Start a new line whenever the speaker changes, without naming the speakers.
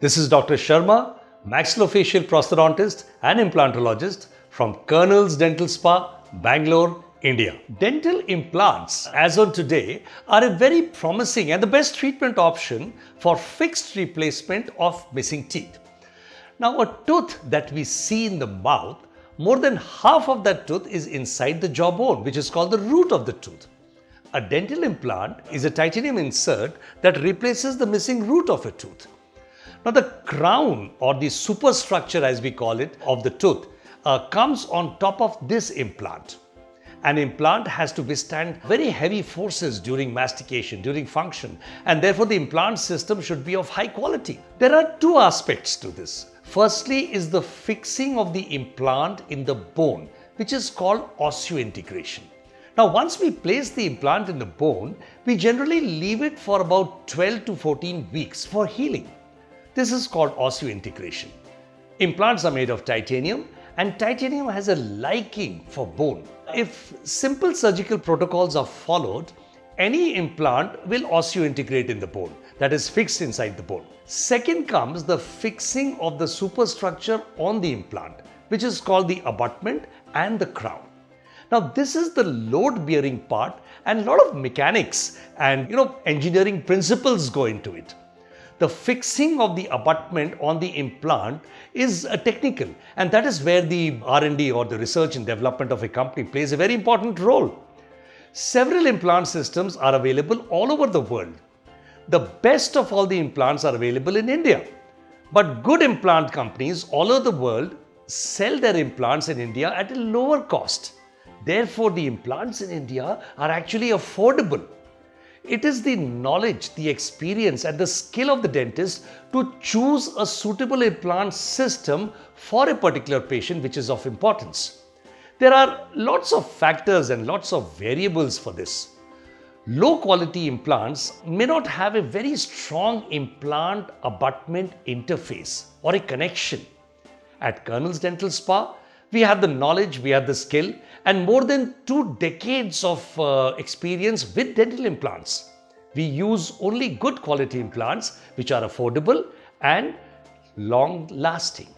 This is Dr. Sharma, maxillofacial prosthodontist and implantologist from Colonel's Dental Spa, Bangalore, India. Dental implants, as on today, are a very promising and the best treatment option for fixed replacement of missing teeth. Now, a tooth that we see in the mouth, more than half of that tooth is inside the jawbone, which is called the root of the tooth. A dental implant is a titanium insert that replaces the missing root of a tooth. Now, the crown, or the superstructure as we call it, of the tooth comes on top of this implant. An implant has to withstand very heavy forces during mastication, during function, and therefore the implant system should be of high quality. There are two aspects to this. Firstly is the fixing of the implant in the bone, which is called osseointegration. Now, once we place the implant in the bone, we generally leave it for about 12 to 14 weeks for healing. This is called osseointegration. Implants are made of titanium, and titanium has a liking for bone. If simple surgical protocols are followed, any implant will osseointegrate in the bone, that is fixed inside the bone. Second comes the fixing of the superstructure on the implant, which is called the abutment and the crown. Now, this is the load-bearing part, and a lot of mechanics and engineering principles go into it. The fixing of the abutment on the implant is technical, and that is where the R&D or the research and development of a company plays a very important role. Several implant systems are available all over the world. The best of all the implants are available in India. But good implant companies all over the world sell their implants in India at a lower cost. Therefore, the implants in India are actually affordable. It is the knowledge, the experience and the skill of the dentist to choose a suitable implant system for a particular patient which is of importance. There are lots of factors and lots of variables for this. Low quality implants may not have a very strong implant abutment interface or a connection. At Colonel's Dental Spa, we have the knowledge, we have the skill, and more than 2 decades of experience with dental implants. We use only good quality implants which are affordable and long lasting.